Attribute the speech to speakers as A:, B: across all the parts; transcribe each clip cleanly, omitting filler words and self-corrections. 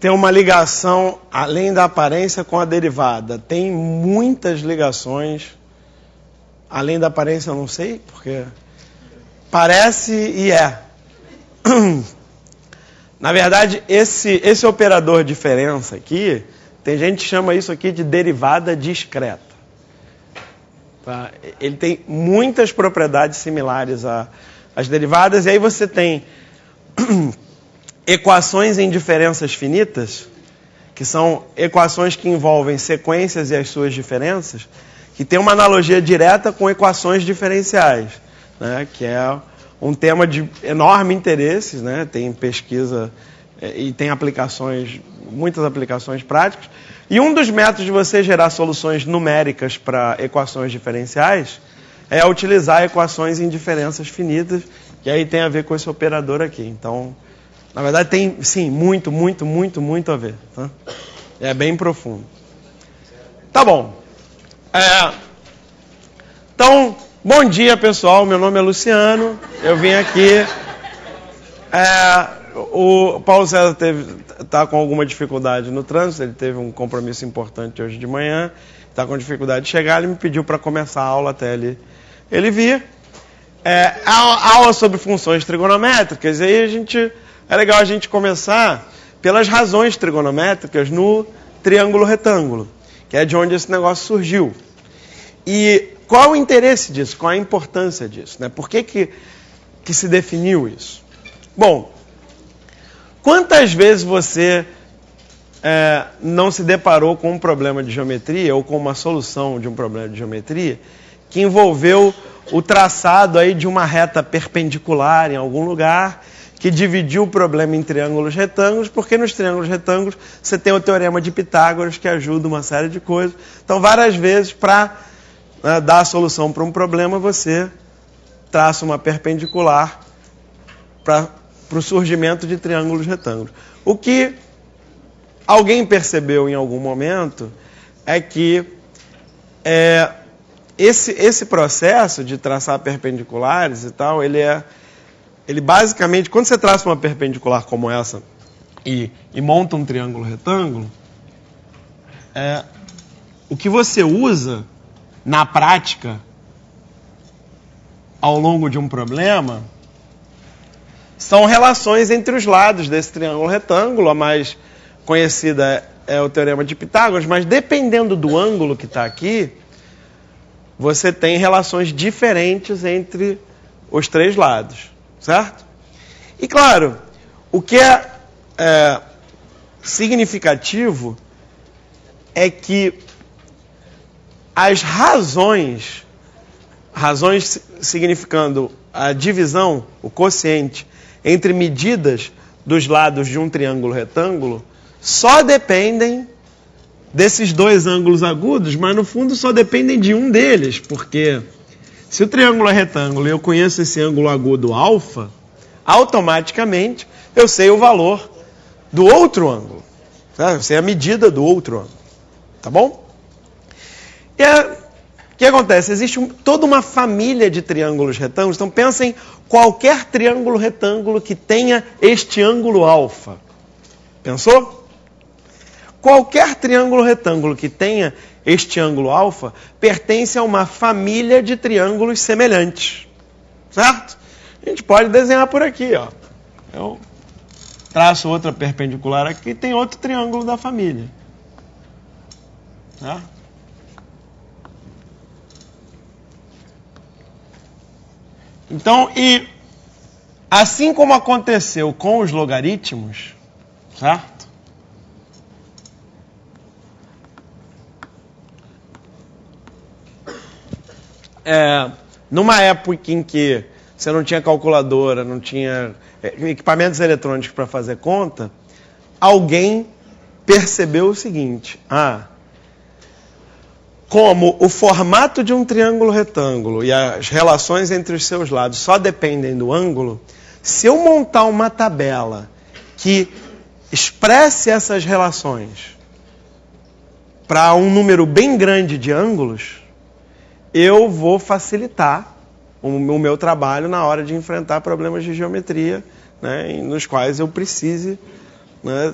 A: tem uma ligação, além da aparência, com a derivada. Tem muitas ligações. Além da aparência, eu não sei, porque parece e é. Na verdade, esse operador diferença aqui, tem gente que chama isso aqui de derivada discreta. Tá? Ele tem muitas propriedades similares às derivadas, e aí você tem equações em diferenças finitas, que são equações que envolvem sequências e as suas diferenças, que tem uma analogia direta com equações diferenciais, né? Que é um tema de enorme interesse, né? Tem pesquisa e tem aplicações, muitas aplicações práticas. E um dos métodos de você gerar soluções numéricas para equações diferenciais é utilizar equações em diferenças finitas, que aí tem a ver com esse operador aqui. Então, na verdade, tem, sim, muito a ver. Tá? É bem profundo. Tá bom. Então, bom dia, pessoal. Meu nome é Luciano. Eu vim aqui. O Paulo César está com alguma dificuldade no trânsito. Ele teve um compromisso importante hoje de manhã. Está com dificuldade de chegar. Ele me pediu para começar a aula até ele vir. A aula sobre funções trigonométricas. E aí é legal a gente começar pelas razões trigonométricas no triângulo retângulo, que é de onde esse negócio surgiu. E qual o interesse disso? Qual a importância disso? Né? Por que se definiu isso? Bom, quantas vezes você não se deparou com um problema de geometria ou com uma solução de um problema de geometria que envolveu o traçado aí de uma reta perpendicular em algum lugar que dividiu o problema em triângulos retângulos, porque nos triângulos retângulos você tem o teorema de Pitágoras que ajuda uma série de coisas. Então, várias vezes, para dar a solução para um problema, você traça uma perpendicular para o surgimento de triângulos retângulos. O que alguém percebeu em algum momento é que esse processo de traçar perpendiculares e tal, ele basicamente, quando você traça uma perpendicular como essa e monta um triângulo retângulo, o que você usa na prática ao longo de um problema são relações entre os lados desse triângulo retângulo. A mais conhecida é o teorema de Pitágoras, mas dependendo do ângulo que está aqui, você tem relações diferentes entre os três lados. Certo? E claro, o que é significativo é que as razões significando a divisão, o quociente, entre medidas dos lados de um triângulo retângulo, só dependem desses dois ângulos agudos, mas no fundo só dependem de um deles, porque se o triângulo é retângulo e eu conheço esse ângulo agudo alfa, automaticamente eu sei o valor do outro ângulo. Tá? Eu sei a medida do outro ângulo. Tá bom? E o que acontece? Existe toda uma família de triângulos retângulos. Então pensem qualquer triângulo retângulo que tenha este ângulo alfa. Pensou? Qualquer triângulo retângulo que tenha este ângulo alfa pertence a uma família de triângulos semelhantes. Certo? A gente pode desenhar por aqui. Ó. Eu traço outra perpendicular aqui e tem outro triângulo da família. Certo? Então, e assim como aconteceu com os logaritmos, certo? Numa época em que você não tinha calculadora, não tinha equipamentos eletrônicos para fazer conta, alguém percebeu o seguinte: como o formato de um triângulo retângulo e as relações entre os seus lados só dependem do ângulo, se eu montar uma tabela que expresse essas relações para um número bem grande de ângulos, eu vou facilitar o meu trabalho na hora de enfrentar problemas de geometria, né, nos quais eu precise, né,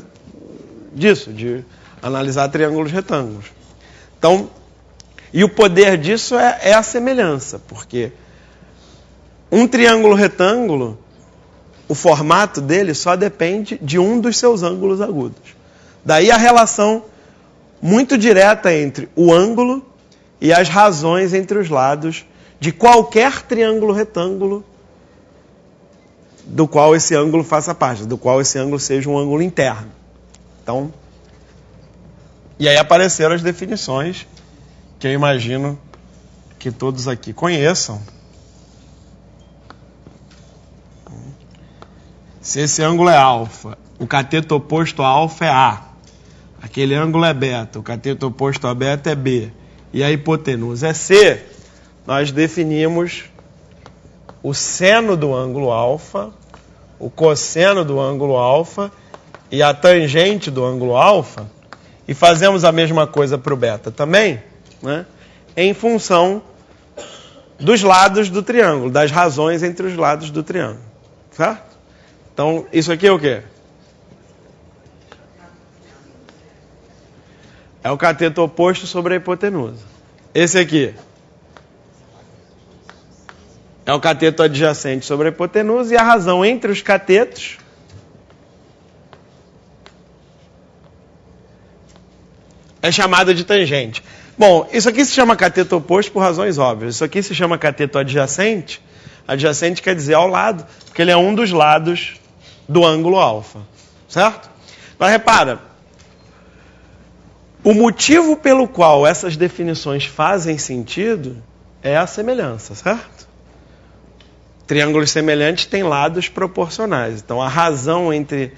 A: disso, de analisar triângulos retângulos. Então, e o poder disso é a semelhança, porque um triângulo retângulo, o formato dele só depende de um dos seus ângulos agudos. Daí a relação muito direta entre o ângulo e as razões entre os lados de qualquer triângulo retângulo do qual esse ângulo faça parte, do qual esse ângulo seja um ângulo interno. Então, e aí apareceram as definições que eu imagino que todos aqui conheçam. Se esse ângulo é alfa, o cateto oposto a alfa é A, aquele ângulo é beta, o cateto oposto a beta é B, e a hipotenusa é C, nós definimos o seno do ângulo alfa, o cosseno do ângulo alfa e a tangente do ângulo alfa, e fazemos a mesma coisa para o beta também, né? Em função dos lados do triângulo, das razões entre os lados do triângulo. Certo? Então, isso aqui é o quê? É o cateto oposto sobre a hipotenusa. Esse aqui é o cateto adjacente sobre a hipotenusa, e a razão entre os catetos é chamada de tangente. Bom, isso aqui se chama cateto oposto por razões óbvias. Isso aqui se chama cateto adjacente. Adjacente quer dizer ao lado, porque ele é um dos lados do ângulo alfa. Certo? Agora repara, o motivo pelo qual essas definições fazem sentido é a semelhança, certo? Triângulos semelhantes têm lados proporcionais. Então, a razão entre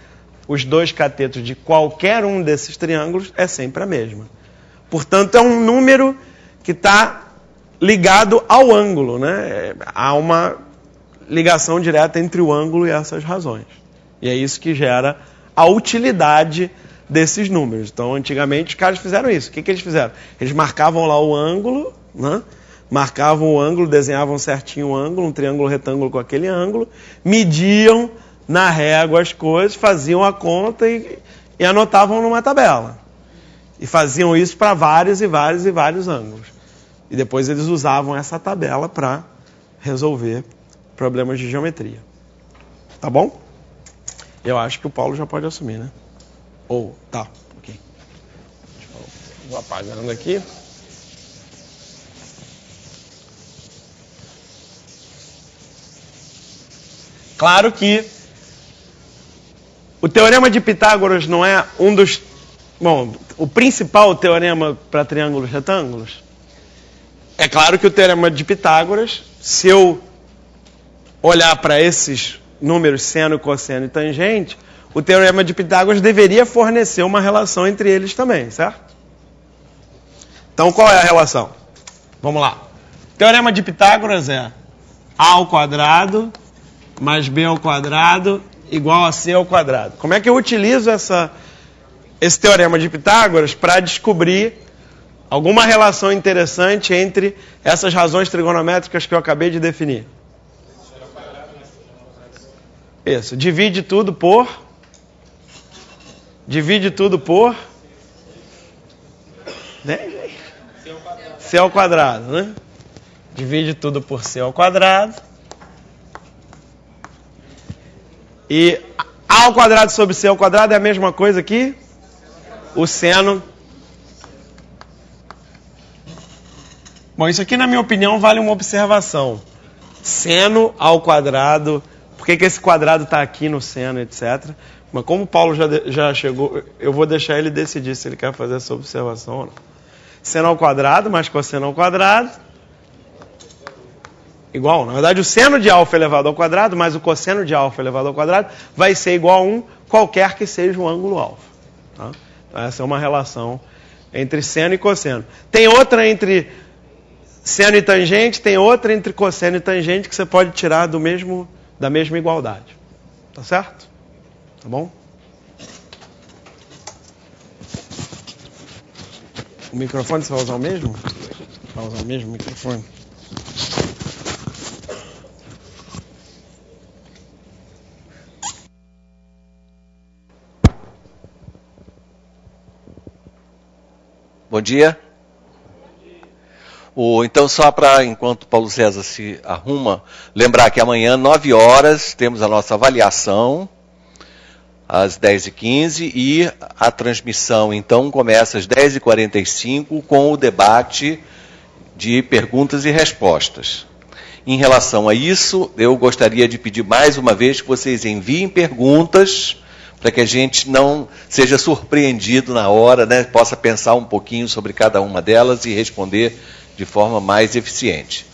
A: os dois catetos de qualquer um desses triângulos é sempre a mesma. Portanto, é um número que está ligado ao ângulo, né? Há uma ligação direta entre o ângulo e essas razões. E é isso que gera a utilidade desses números. Então, antigamente, os caras fizeram isso. O que eles fizeram? Eles marcavam lá o ângulo, né? Marcavam o ângulo, desenhavam certinho o ângulo, um triângulo retângulo com aquele ângulo, mediam na régua as coisas, faziam a conta e anotavam numa tabela. E faziam isso para vários e vários e vários ângulos. E depois eles usavam essa tabela para resolver problemas de geometria. Tá bom? Eu acho que o Paulo já pode assumir, né? Ou, tá, ok. Vou apagando aqui. Claro que o teorema de Pitágoras não é um dos... Bom, o principal teorema para triângulos retângulos. É claro que o teorema de Pitágoras, se eu olhar para esses números seno, cosseno e tangente, o teorema de Pitágoras deveria fornecer uma relação entre eles também, certo? Então, qual é a relação? Vamos lá. O teorema de Pitágoras é A ao quadrado mais B ao quadrado igual a C ao quadrado. Como é que eu utilizo esse teorema de Pitágoras para descobrir alguma relação interessante entre essas razões trigonométricas que eu acabei de definir? Isso, divide tudo por C ao quadrado, né? Divide tudo por C ao quadrado. E A ao quadrado sobre C ao quadrado é a mesma coisa que o seno. Bom, isso aqui, na minha opinião, vale uma observação. Seno ao quadrado, por que esse quadrado está aqui no seno, etc. Mas como o Paulo já chegou, eu vou deixar ele decidir se ele quer fazer essa observação ou não. Seno ao quadrado mais cosseno ao quadrado. Igual, na verdade, o seno de alfa elevado ao quadrado mais o cosseno de alfa elevado ao quadrado vai ser igual a 1, qualquer que seja o ângulo alfa. Tá? Então, essa é uma relação entre seno e cosseno. Tem outra entre seno e tangente, tem outra entre cosseno e tangente que você pode tirar da mesma igualdade. Tá certo? Tá bom? O microfone você vai usar o mesmo? Vai usar o mesmo microfone?
B: Bom dia. Então, só para, enquanto o Paulo César se arruma, lembrar que amanhã, 9 horas, temos a nossa avaliação, às 10h15, e a transmissão, então, começa às 10h45, com o debate de perguntas e respostas. Em relação a isso, eu gostaria de pedir mais uma vez que vocês enviem perguntas, para que a gente não seja surpreendido na hora, né, possa pensar um pouquinho sobre cada uma delas e responder de forma mais eficiente.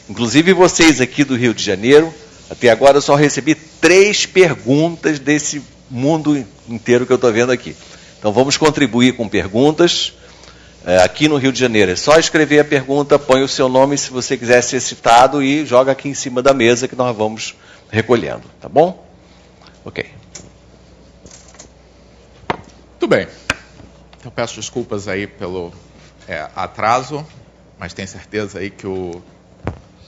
B: Inclusive vocês aqui do Rio de Janeiro, até agora eu só recebi 3 perguntas desse mundo inteiro que eu estou vendo aqui. Então vamos contribuir com perguntas. Aqui no Rio de Janeiro é só escrever a pergunta, põe o seu nome se você quiser ser citado e joga aqui em cima da mesa que nós vamos recolhendo, tá bom? Ok.
C: Muito bem. Eu peço desculpas aí pelo atraso, mas tenho certeza aí que o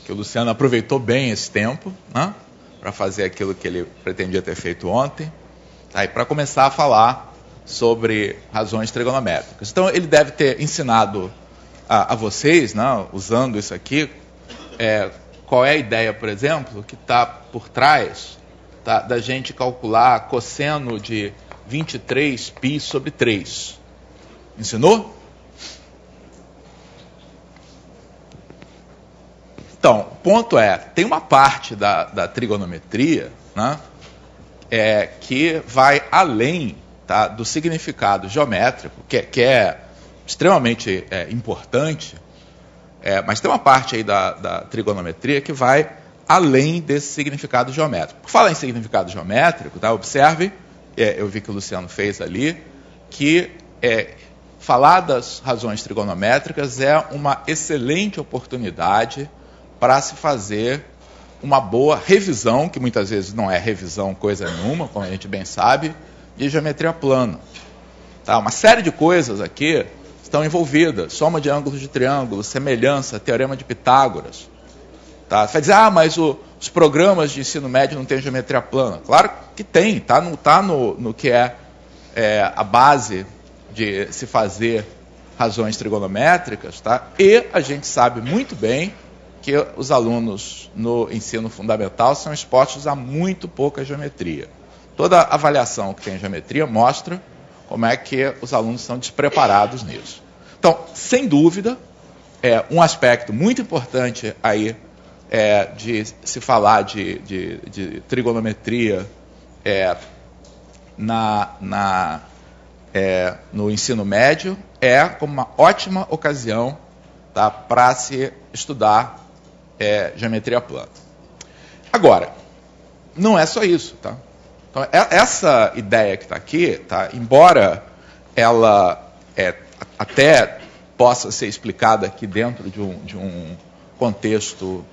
C: Luciano aproveitou bem esse tempo, né, para fazer aquilo que ele pretendia ter feito ontem. Aí, para começar a falar sobre razões trigonométricas. Então, ele deve ter ensinado a vocês, né, usando isso aqui, qual é a ideia, por exemplo, que está por trás, tá, da gente calcular cosseno de 23π sobre 3. Ensinou? Então, o ponto tem uma parte da trigonometria, né, que vai além, tá, do significado geométrico, que é extremamente importante, mas tem uma parte aí da trigonometria que vai além desse significado geométrico. Por falar em significado geométrico, tá, observe, eu vi que o Luciano fez ali, que falar das razões trigonométricas é uma excelente oportunidade para se fazer uma boa revisão, que muitas vezes não é revisão coisa nenhuma, como a gente bem sabe, de geometria plana. Tá? Uma série de coisas aqui estão envolvidas, soma de ângulos de triângulos, semelhança, teorema de Pitágoras. Tá? Você vai dizer, mas os programas de ensino médio não têm geometria plana. Claro que tem, tá no que é a base de se fazer razões trigonométricas, tá? E a gente sabe muito bem que os alunos no ensino fundamental são expostos a muito pouca geometria. Toda avaliação que tem geometria mostra como é que os alunos são despreparados nisso. Então, sem dúvida, um aspecto muito importante aí de se falar de trigonometria no ensino médio como uma ótima ocasião, tá, para se estudar geometria plana. Agora, não é só isso, tá? Então, essa ideia que está aqui, tá, embora ela até possa ser explicada aqui dentro de um contexto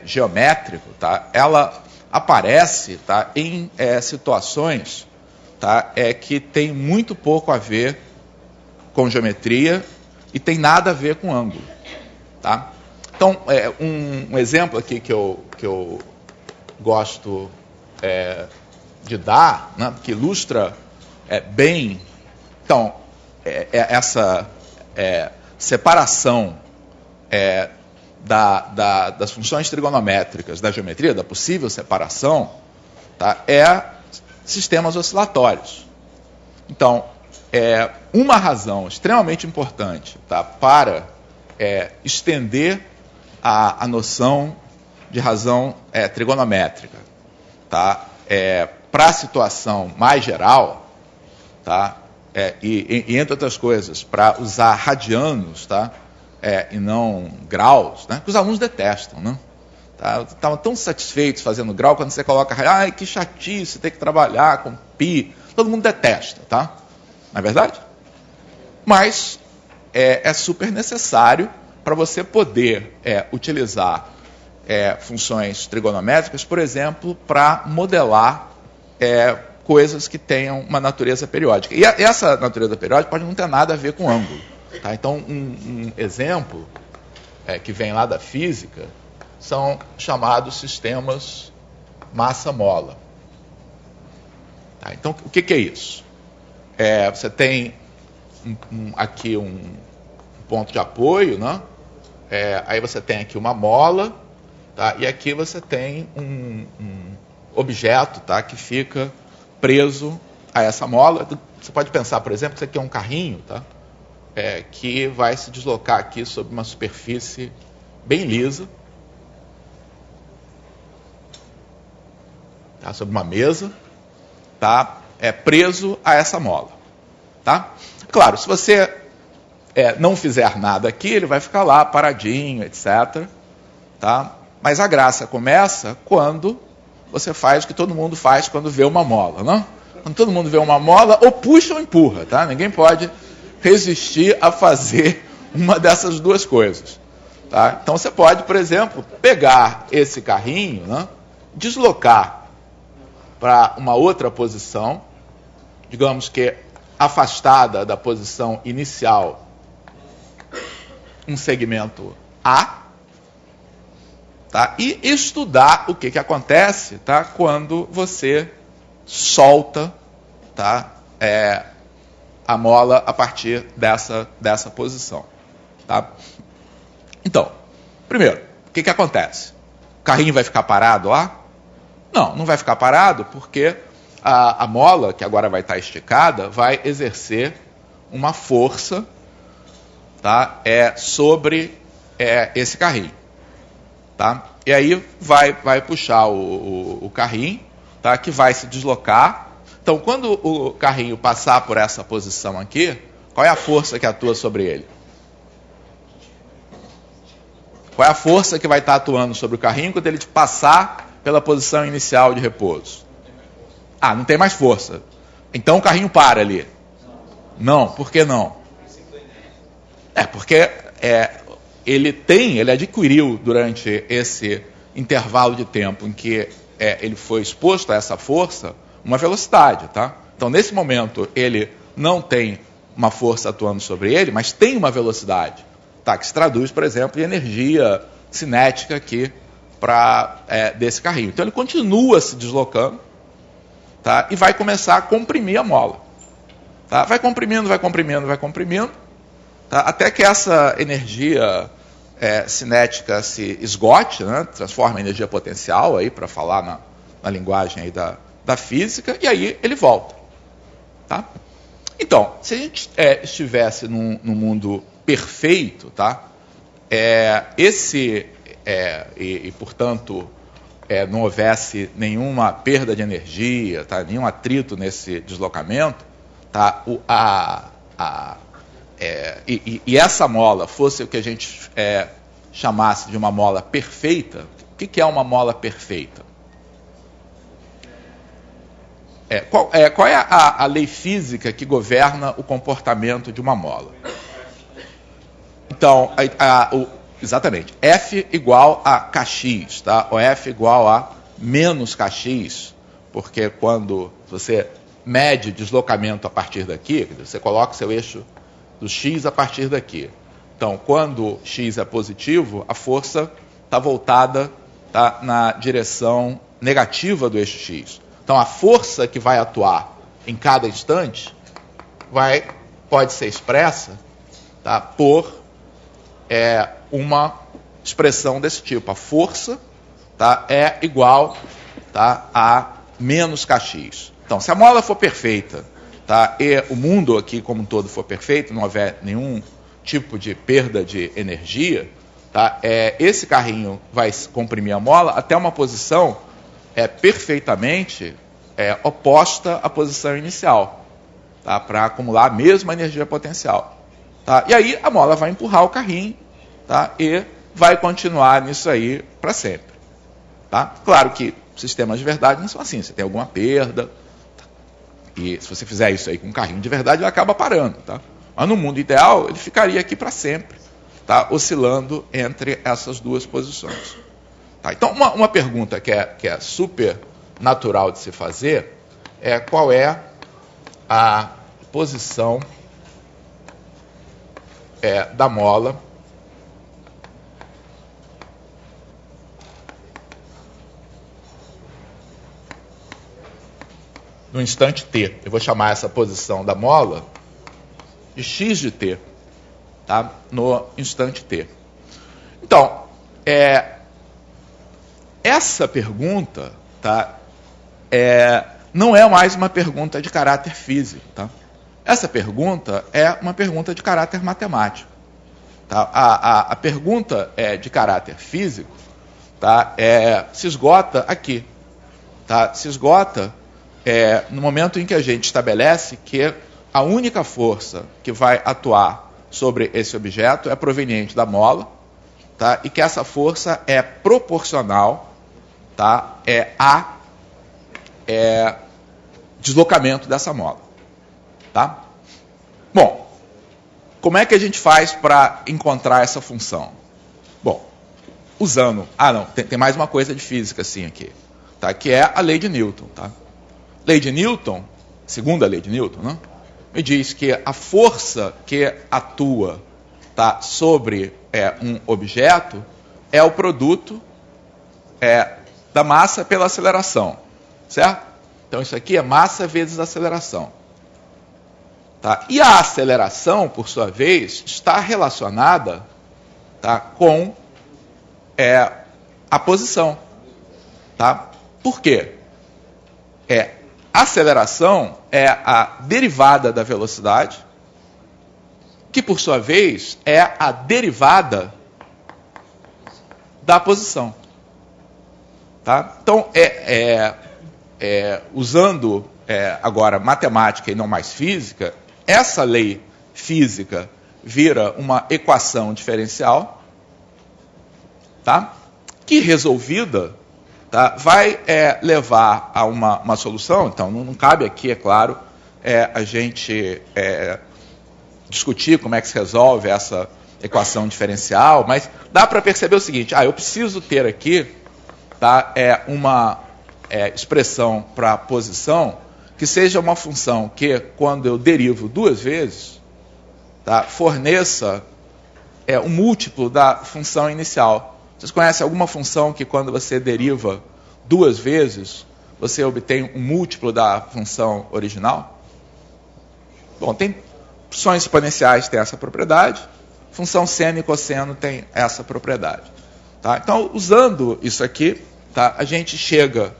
C: geométrico, tá, ela aparece, tá, em situações, tá, que tem muito pouco a ver com geometria e tem nada a ver com ângulo. Tá? Então, um exemplo aqui que eu gosto de dar, né, que ilustra bem, então, essa separação das funções trigonométricas da geometria, da possível separação, tá, sistemas oscilatórios. Então, uma razão extremamente importante, tá, para estender a noção de razão trigonométrica, tá, para a situação mais geral, tá, e entre outras coisas, para usar radianos, tá, e não graus, né, que os alunos detestam, né? Estavam tão satisfeitos fazendo grau, quando você coloca, ai, que chatice, ter que trabalhar com pi, todo mundo detesta, tá? Não é verdade? Mas é super necessário para você poder utilizar funções trigonométricas, por exemplo, para modelar coisas que tenham uma natureza periódica. E essa natureza periódica pode não ter nada a ver com ângulo. Tá? Então, um exemplo que vem lá da física são chamados sistemas massa-mola. Tá? Então, o que é isso? Você tem aqui ponto de apoio, né? Aí você tem aqui uma mola, tá? E aqui você tem um objeto, tá? Que fica preso a essa mola. Você pode pensar, por exemplo, que isso aqui é um carrinho, tá? Que vai se deslocar aqui sobre uma superfície bem lisa, tá? Sobre uma mesa, tá? Preso a essa mola, tá? Claro, se você não fizer nada aqui, ele vai ficar lá paradinho, etc. Tá? Mas a graça começa quando você faz o que todo mundo faz quando vê uma mola, não? Quando todo mundo vê uma mola, ou puxa ou empurra, tá? Ninguém pode resistir a fazer uma dessas duas coisas, tá? Então você pode, por exemplo, pegar esse carrinho, né? Deslocar para uma outra posição, digamos que afastada da posição inicial, um segmento A, tá? E estudar o que acontece, tá? Quando você solta, tá? A mola a partir dessa posição, tá? Então, primeiro, o que acontece? O carrinho vai ficar parado lá? Não vai ficar parado, porque a mola, que agora vai estar esticada, vai exercer uma força, tá? Sobre esse carrinho, tá? E aí vai puxar o carrinho, tá? Que vai se deslocar. Então, quando o carrinho passar por essa posição aqui, qual é a força que atua sobre ele? Qual é a força que vai estar atuando sobre o carrinho quando ele passar pela posição inicial de repouso? Não tem mais força. Então o carrinho para ali. Não, por que não? Porque ele adquiriu durante esse intervalo de tempo em que ele foi exposto a essa força, uma velocidade, tá? Então, nesse momento, ele não tem uma força atuando sobre ele, mas tem uma velocidade, tá? Que se traduz, por exemplo, em energia cinética aqui desse carrinho. Então, ele continua se deslocando, tá? E vai começar a comprimir a mola, tá? Vai comprimindo, tá? Até que essa energia cinética se esgote, né? Transforma em energia potencial, para falar na linguagem aí da física, e aí ele volta, tá? Então, se a gente estivesse num mundo perfeito, tá? Portanto, não houvesse nenhuma perda de energia, tá? Nenhum atrito nesse deslocamento, tá? E essa mola fosse o que a gente chamasse de uma mola perfeita. O que é uma mola perfeita? Qual é a lei física que governa o comportamento de uma mola? Então, exatamente, F igual a kx, tá? Ou F igual a menos kx, porque quando você mede deslocamento a partir daqui, você coloca o seu eixo do x a partir daqui. Então, quando x é positivo, a força está voltada, tá, na direção negativa do eixo x. Então, a força que vai atuar em cada instante pode ser expressa, tá, por uma expressão desse tipo. A força, tá, é igual, tá, a menos kx. Então, se a mola for perfeita, tá, e o mundo aqui como um todo for perfeito, não houver nenhum tipo de perda de energia, tá, esse carrinho vai comprimir a mola até uma posição perfeitamente oposta à posição inicial, tá, para acumular a mesma energia potencial. Tá? E aí a mola vai empurrar o carrinho, tá, e vai continuar nisso aí para sempre. Tá? Claro que sistemas de verdade não são assim, você tem alguma perda, tá? E se você fizer isso aí com um carrinho de verdade, ele acaba parando. Tá? Mas no mundo ideal, ele ficaria aqui para sempre, tá, oscilando entre essas duas posições. Tá? Então, uma pergunta que é super natural de se fazer é qual é a posição da mola no instante t. Eu vou chamar essa posição da mola de x de t. tá? No instante t. Então, essa pergunta, tá? Não é mais uma pergunta de caráter físico, tá? Essa pergunta é uma pergunta de caráter matemático. Tá? A pergunta de caráter físico, tá? Se esgota aqui. Tá? Se esgota no momento em que a gente estabelece que a única força que vai atuar sobre esse objeto é proveniente da mola, tá? E que essa força é proporcional, tá? A deslocamento dessa mola. Tá? Bom, como é que a gente faz para encontrar essa função? Bom, usando... não, tem mais uma coisa de física assim aqui, tá? Que é a lei de Newton. Tá? Lei de Newton, segunda lei de Newton, né? Me diz que a força que atua, tá, sobre um objeto é o produto da massa pela aceleração, certo? Então isso aqui é massa vezes aceleração. Tá? E a aceleração, por sua vez, está relacionada, tá, com a posição. Tá? Por quê? A aceleração é a derivada da velocidade, que por sua vez é a derivada da posição. Tá? Então, usando agora matemática e não mais física, essa lei física vira uma equação diferencial, tá? Que resolvida, tá, vai levar a uma solução. Então, não cabe aqui, é claro, a gente discutir como é que se resolve essa equação diferencial, mas dá para perceber o seguinte: eu preciso ter aqui, tá, uma expressão para a posição que seja uma função que, quando eu derivo duas vezes, tá, forneça um múltiplo da função inicial. Vocês conhecem alguma função que, quando você deriva duas vezes, você obtém um múltiplo da função original? Bom, tem funções exponenciais que têm essa propriedade, função seno e cosseno tem essa propriedade. Tá? Então, usando isso aqui, tá, a gente chega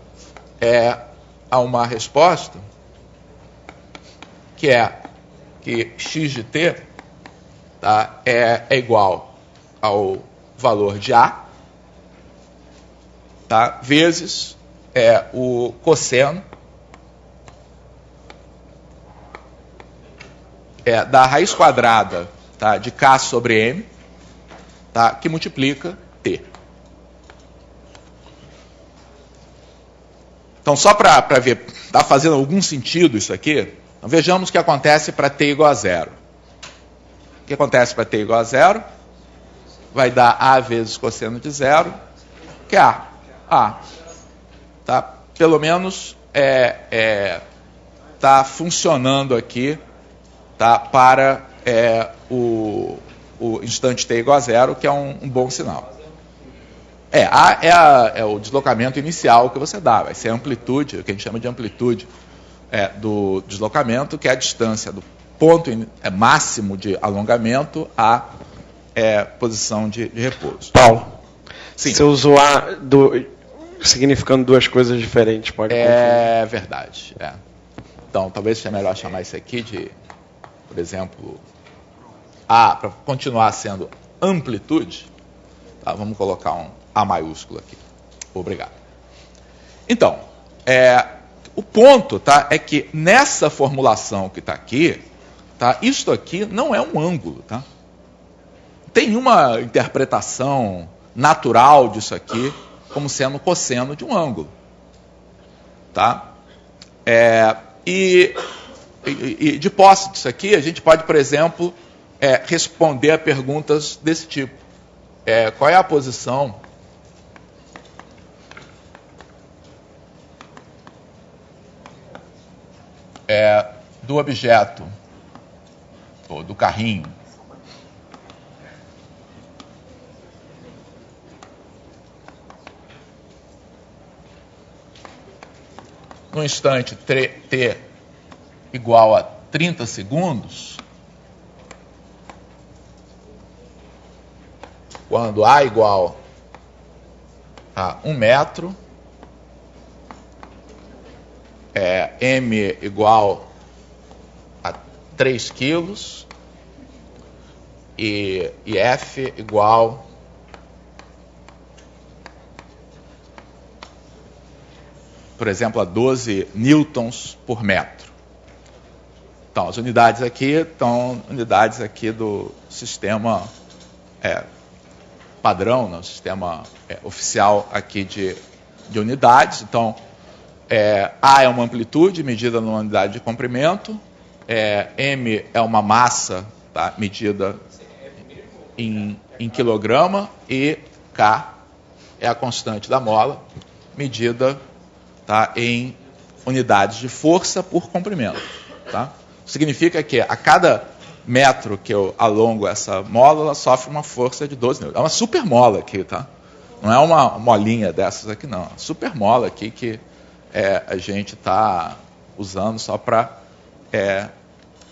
C: a uma resposta que é que x de t, tá, é igual ao valor de A, tá, vezes o cosseno da raiz quadrada, tá, de K sobre M, tá, que multiplica T. Então, só para ver, está fazendo algum sentido isso aqui? Então, vejamos o que acontece para t igual a zero. O que acontece para t igual a zero? Vai dar A vezes cosseno de zero, que é A. Tá? Pelo menos está funcionando aqui, tá, para o instante t igual a zero, que é um bom sinal. A é o deslocamento inicial que você dá, vai ser a amplitude, o que a gente chama de amplitude do deslocamento, que é a distância do ponto máximo de alongamento à posição de repouso.
A: Paulo,
C: sim.
A: Você usou A significando duas coisas diferentes, pode confundir.
C: É verdade. Então, talvez seja melhor chamar isso aqui de, por exemplo, A, para continuar sendo amplitude, tá, vamos colocar um A maiúsculo aqui. Obrigado. Então, o ponto, tá, é que nessa formulação que está aqui, tá, isto aqui não é um ângulo. Tá? Tem uma interpretação natural disso aqui como sendo cosseno de um ângulo. Tá? E de posse disso aqui, a gente pode, por exemplo, responder a perguntas desse tipo. Qual é a posição do objeto, ou do carrinho, no instante t igual a 30 segundos, quando A igual a 1 metro, M igual a 3 quilos e F igual por exemplo, a 12 newtons por metro. Então, as unidades aqui estão unidades aqui do sistema padrão, no sistema oficial aqui de unidades. Então, A é uma amplitude medida numa unidade de comprimento, M é uma massa, tá, medida em quilograma, e K é a constante da mola, medida, tá, em unidades de força por comprimento. Tá? Significa que a cada metro que eu alongo essa mola, ela sofre uma força de 12 newtons. É uma super mola aqui, tá? Não é uma molinha dessas aqui, não. É uma super mola aqui que a gente está usando só para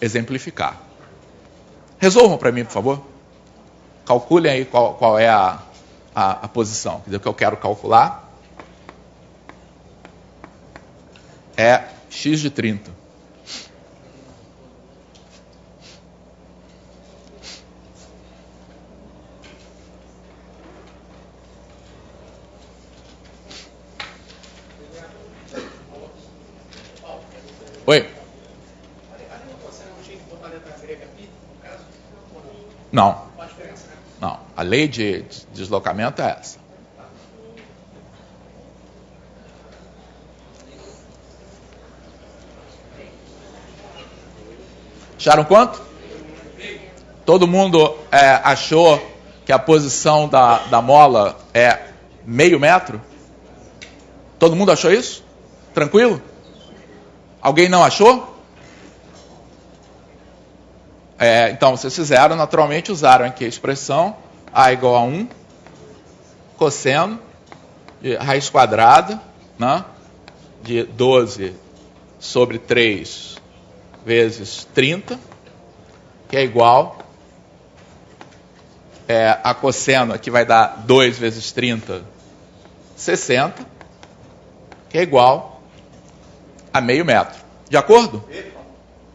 C: exemplificar. Resolvam para mim, por favor. Calculem aí qual é a posição. Quer dizer, o que eu quero calcular é x de 30. Oi? Não. Não. A lei de deslocamento é essa. Acharam quanto? Todo mundo achou que a posição da mola é meio metro? Todo mundo achou isso? Tranquilo? Alguém não achou? Então, vocês fizeram, naturalmente, usaram aqui a expressão A igual a 1, cosseno de raiz quadrada, né, de 12 sobre 3 vezes 30, que é igual a cosseno, aqui vai dar 2 vezes 30, 60, que é igual a meio metro. De acordo?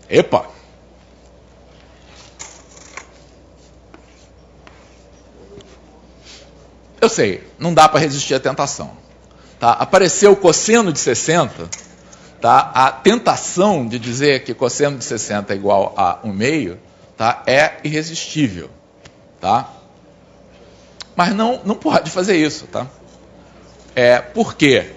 C: Epa! Eu sei, não dá para resistir à tentação. Tá? Apareceu o cosseno de 60, tá? A tentação de dizer que cosseno de 60 é igual a 1/2, tá? É irresistível. Tá? Mas não pode fazer isso. Tá? Por quê?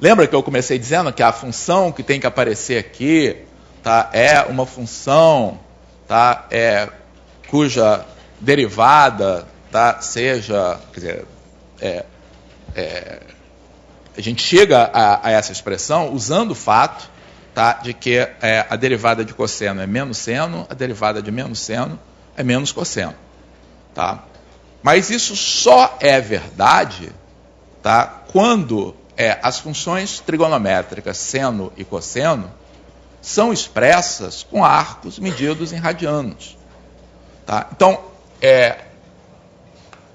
C: Lembra que eu comecei dizendo que a função que tem que aparecer aqui, tá, é uma função, tá, cuja derivada, tá, seja, quer dizer, a gente chega a essa expressão usando o fato, tá, de que a derivada de cosseno é menos seno, a derivada de menos seno é menos cosseno. Tá? Mas isso só é verdade, tá, quando as funções trigonométricas seno e cosseno são expressas com arcos medidos em radianos. Tá? Então,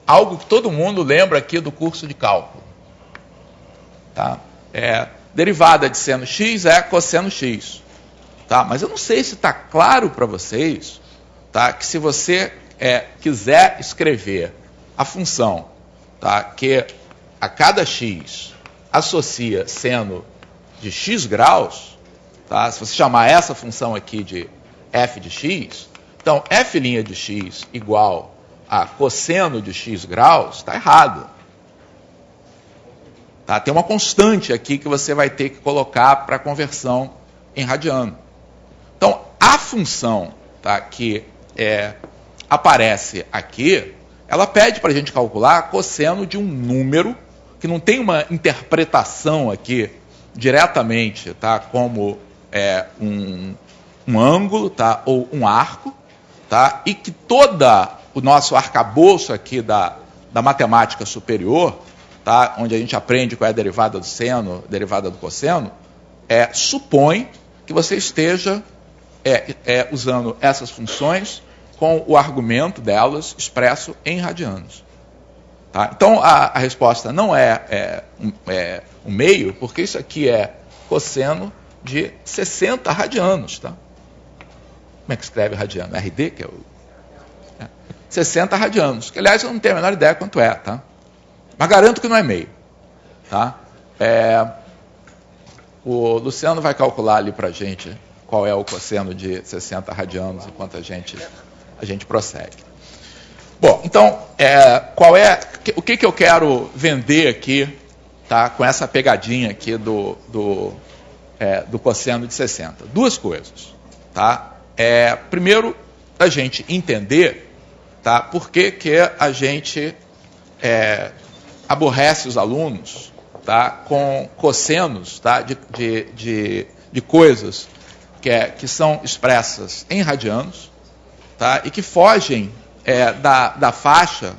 C: algo que todo mundo lembra aqui do curso de cálculo. Tá? Derivada de seno x é cosseno x. Tá? Mas eu não sei se está claro para vocês, tá, que se você quiser escrever a função, tá, que a cada x associa seno de x graus, tá? Se você chamar essa função aqui de f de x, então f' de x igual a cosseno de x graus, está errado. Tá? Tem uma constante aqui que você vai ter que colocar para a conversão em radiano. Então, a função, tá, que aparece aqui, ela pede para a gente calcular cosseno de um número que não tem uma interpretação aqui diretamente, tá, como um ângulo, tá, ou um arco, tá, e que toda o nosso arcabouço aqui da matemática superior, tá, onde a gente aprende qual é a derivada do seno, a derivada do cosseno, supõe que você esteja usando essas funções com o argumento delas expresso em radianos. Tá? Então, a resposta não é um meio, porque isso aqui é cosseno de 60 radianos. Tá? Como é que escreve radiano? RD, que é o... 60 radianos, que, aliás, eu não tenho a menor ideia quanto é. Tá? Mas garanto que não é meio. Tá? O Luciano vai calcular ali para a gente qual é o cosseno de 60 radianos enquanto a gente prossegue. Bom, então, o que eu quero vender aqui, tá, com essa pegadinha aqui do cosseno de 60? Duas coisas. Tá? Primeiro, a gente entender, tá, por que a gente aborrece os alunos, tá, com cossenos, tá, de coisas que são expressas em radianos, tá, e que fogem da faixa,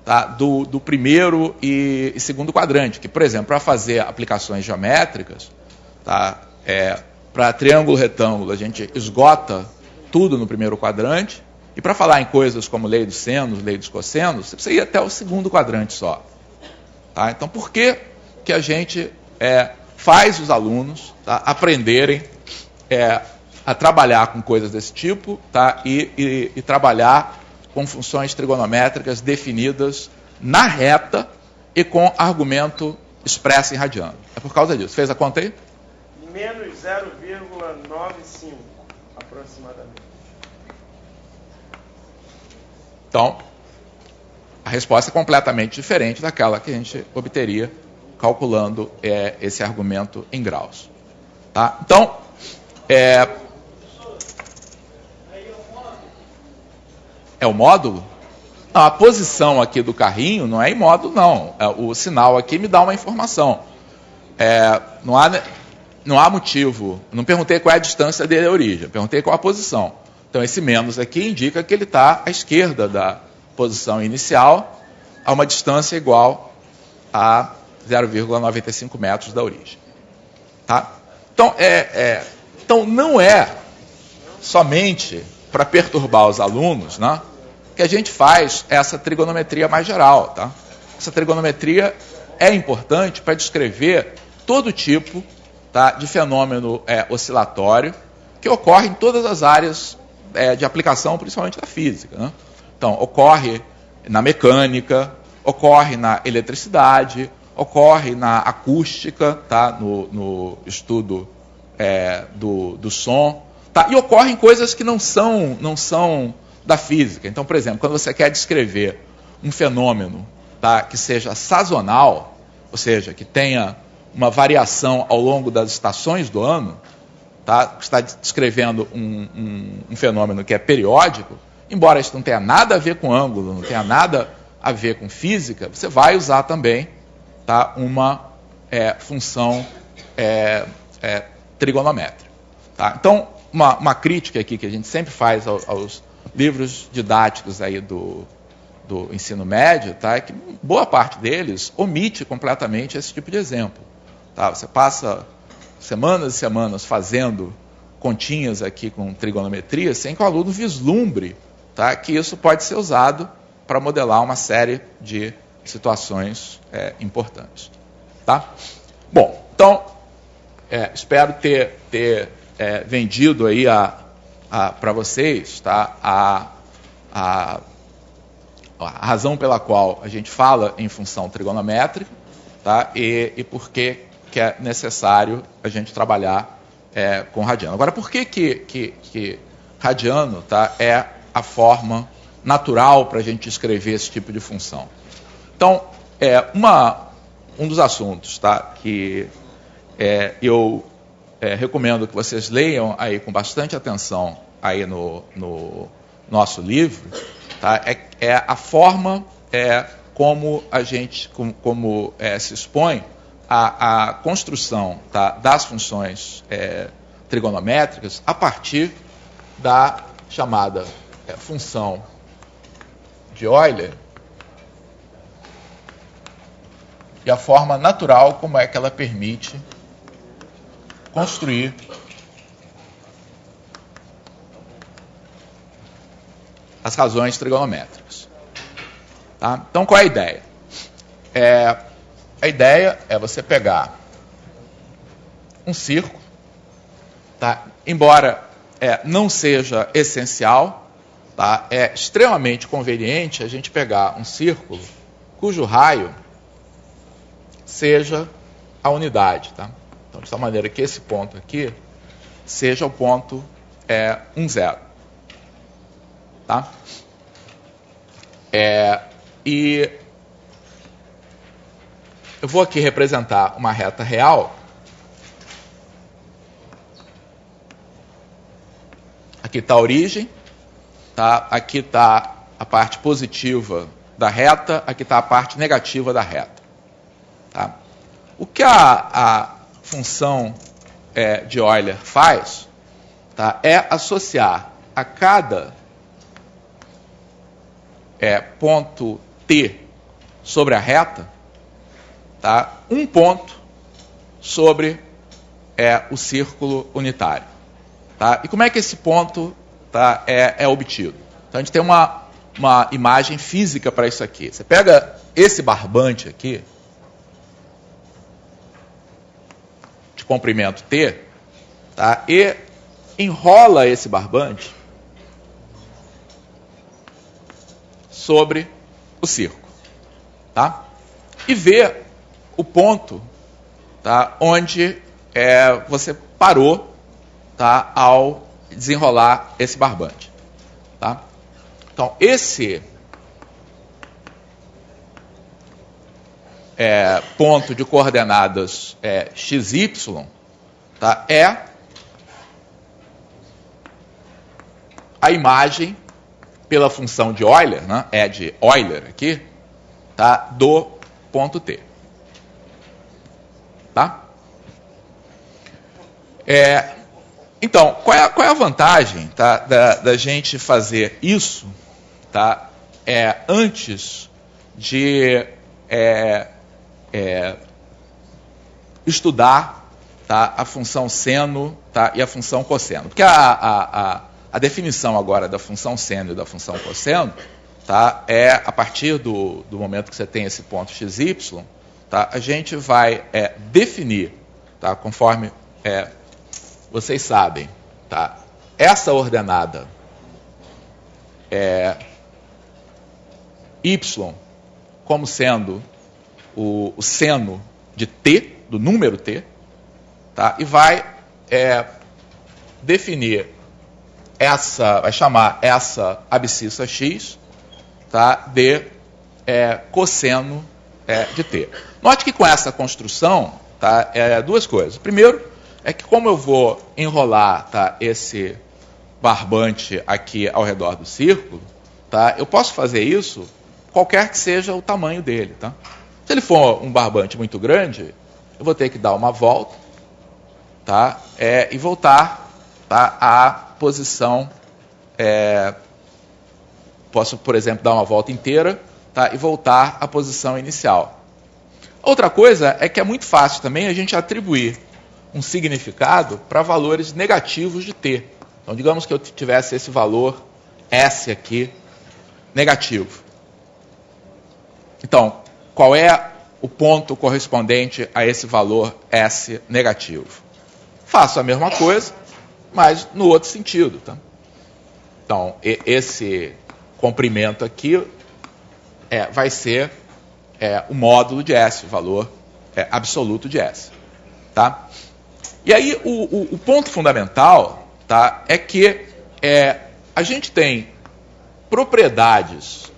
C: tá, do primeiro e segundo quadrante, que, por exemplo, para fazer aplicações geométricas, tá, para triângulo, retângulo, a gente esgota tudo no primeiro quadrante, e para falar em coisas como lei dos senos, lei dos cossenos, você precisa ir até o segundo quadrante só. Tá? Então, por que a gente faz os alunos, tá, aprenderem a trabalhar com coisas desse tipo, tá, e trabalhar com funções trigonométricas definidas na reta e com argumento expresso em radiano? É por causa disso. Fez a conta aí?
A: Menos 0,95, aproximadamente.
C: Então, a resposta é completamente diferente daquela que a gente obteria calculando esse argumento em graus. Tá? Então, é o módulo? Não, a posição aqui do carrinho não é em módulo, não. O sinal aqui me dá uma informação. Não há motivo. Não perguntei qual é a distância dele à origem, perguntei qual a posição. Então, esse menos aqui indica que ele está à esquerda da posição inicial, a uma distância igual a 0,95 metros da origem. Tá? Então, então, não é somente para perturbar os alunos, né, que a gente faz essa trigonometria mais geral. Tá? Essa trigonometria é importante para descrever todo tipo, tá, de fenômeno oscilatório que ocorre em todas as áreas de aplicação, principalmente da física. Né? Então, ocorre na mecânica, ocorre na eletricidade, ocorre na acústica, tá? no estudo do som, tá? E ocorrem coisas que não são da física. Então, por exemplo, quando você quer descrever um fenômeno, tá, que seja sazonal, ou seja, que tenha uma variação ao longo das estações do ano, tá? Está descrevendo um fenômeno que é periódico, embora isso não tenha nada a ver com ângulo, não tenha nada a ver com física, você vai usar também, tá, uma função trigonométrica. Tá? Então, uma crítica aqui que a gente sempre faz aos livros didáticos aí do ensino médio, tá, é que boa parte deles omite completamente esse tipo de exemplo. Tá? Você passa semanas e semanas fazendo continhas aqui com trigonometria sem que o aluno vislumbre, tá, que isso pode ser usado para modelar uma série de situações importantes. Tá? Bom, então, espero ter vendido aí para vocês, tá, a razão pela qual a gente fala em função trigonométrica, tá, e por que é necessário a gente trabalhar com radiano. Agora, por que radiano, tá, é a forma natural para a gente escrever esse tipo de função? Então, um dos assuntos, tá, que eu recomendo que vocês leiam aí com bastante atenção aí no nosso livro, tá, é a forma como a gente se expõe a construção, tá, das funções trigonométricas a partir da chamada função de Euler e a forma natural como é que ela permite construir as razões trigonométricas. Tá? Então, qual é a ideia? A ideia é você pegar um círculo, tá? Embora não seja essencial, tá? É extremamente conveniente a gente pegar um círculo cujo raio seja a unidade. Tá? Então, de tal maneira que esse ponto aqui seja o ponto 1, 0. Tá? E eu vou aqui representar uma reta real. Aqui está a origem, tá? Aqui está a parte positiva da reta, aqui está a parte negativa da reta. Tá? O que a função de Euler faz, tá? É associar a cada ponto T sobre a reta, tá? Um ponto sobre o círculo unitário. Tá? E como é que esse ponto, tá, é obtido? Então, a gente tem uma imagem física para isso aqui. Você pega esse barbante aqui, de comprimento T, tá, e enrola esse barbante sobre o círculo. Tá? E vê o ponto, tá, onde você parou, tá, ao desenrolar esse barbante. Tá? Então, esse ponto de coordenadas xy, tá, é a imagem pela função de Euler, né, de Euler aqui, tá, do ponto T. Tá? Então, qual é a vantagem, tá, da gente fazer isso, tá, antes de estudar, tá, a função seno, tá, e a função cosseno? Porque a definição agora da função seno e da função cosseno, tá, a partir do momento que você tem esse ponto xy, tá, a gente vai definir, tá, conforme vocês sabem, tá, essa ordenada y como sendo o seno de t, do número t, tá, e vai definir vai chamar essa abscissa x, tá, de cosseno de t. Note que com essa construção, tá, duas coisas. Primeiro, é que como eu vou enrolar, tá, esse barbante aqui ao redor do círculo, tá, eu posso fazer isso qualquer que seja o tamanho dele. Tá? Se ele for um barbante muito grande, eu vou ter que dar uma volta, tá, e voltar, tá, à posição. Posso, por exemplo, dar uma volta inteira, tá, e voltar à posição inicial. Outra coisa é que é muito fácil também a gente atribuir um significado para valores negativos de t. Então, digamos que eu tivesse esse valor S aqui, negativo. Então, qual é o ponto correspondente a esse valor S negativo? Faço a mesma coisa, mas no outro sentido. Tá? Então, esse comprimento aqui vai ser o módulo de S, o valor absoluto de S. Tá? E aí, o ponto fundamental, tá, é que a gente tem propriedades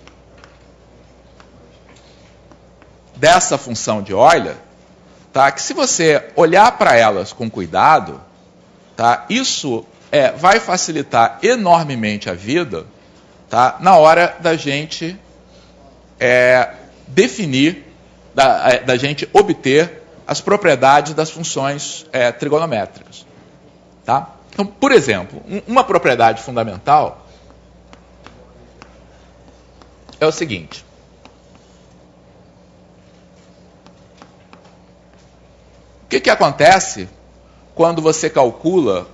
C: dessa função de Euler, tá, que se você olhar para elas com cuidado, tá, isso vai facilitar enormemente a vida, tá, na hora da gente definir, da gente obter as propriedades das funções trigonométricas. Tá? Então, por exemplo, uma propriedade fundamental é o seguinte. O que acontece quando você calcula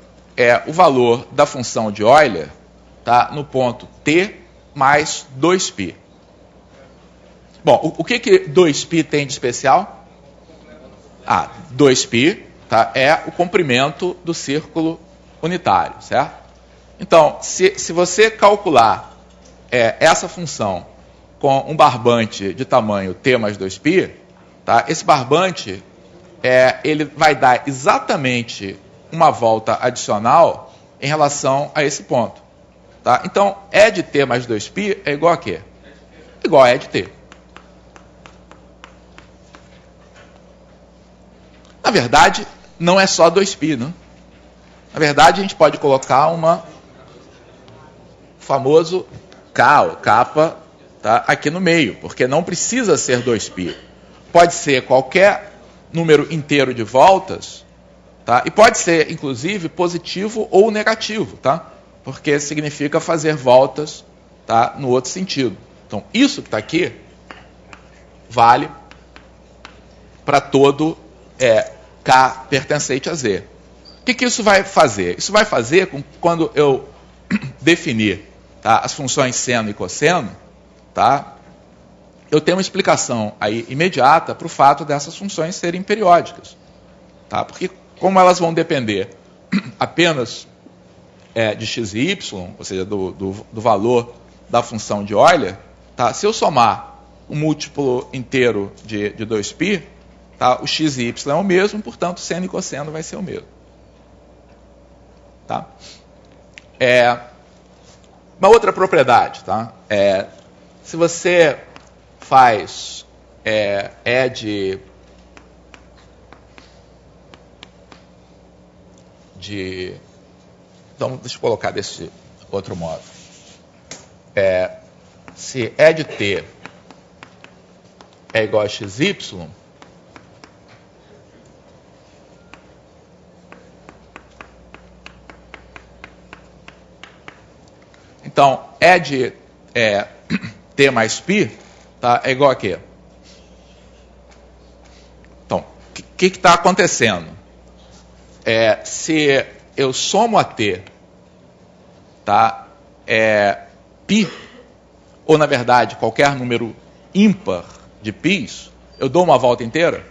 C: o valor da função de Euler, tá, no ponto T mais 2π. Bom, o que 2π tem de especial? 2π, tá, é o comprimento do círculo unitário, certo? Então, se você calcular essa função com um barbante de tamanho t mais 2π, tá, esse barbante ele vai dar exatamente uma volta adicional em relação a esse ponto. Tá? Então, E de t mais 2π é igual a quê? Igual a E de t. Na verdade, não é só 2π, né? Na verdade, a gente pode colocar famoso K, ou kappa, tá, aqui no meio, porque não precisa ser 2π. Pode ser qualquer número inteiro de voltas, tá? E pode ser, inclusive, positivo ou negativo, tá? Porque significa fazer voltas, tá, no outro sentido. Então, isso que está aqui vale para todo K pertencente a Z. O que isso vai fazer? Isso vai fazer com que, quando eu definir, tá, as funções seno e cosseno, tá, eu tenho uma explicação aí imediata para o fato dessas funções serem periódicas. Tá? Porque como elas vão depender apenas de x e y, ou seja, do valor da função de Euler, tá, se eu somar o múltiplo inteiro de 2π, tá, o x e y é o mesmo, portanto, seno e cosseno vai ser o mesmo. Tá? Uma outra propriedade, tá? Se você faz então, deixa eu colocar desse outro modo. Se E de t é igual a xy, então, E de t mais π, tá, é igual a quê? Então, o que está acontecendo? Se eu somo a t, tá, π, ou na verdade qualquer número ímpar de π's, eu dou uma volta inteira?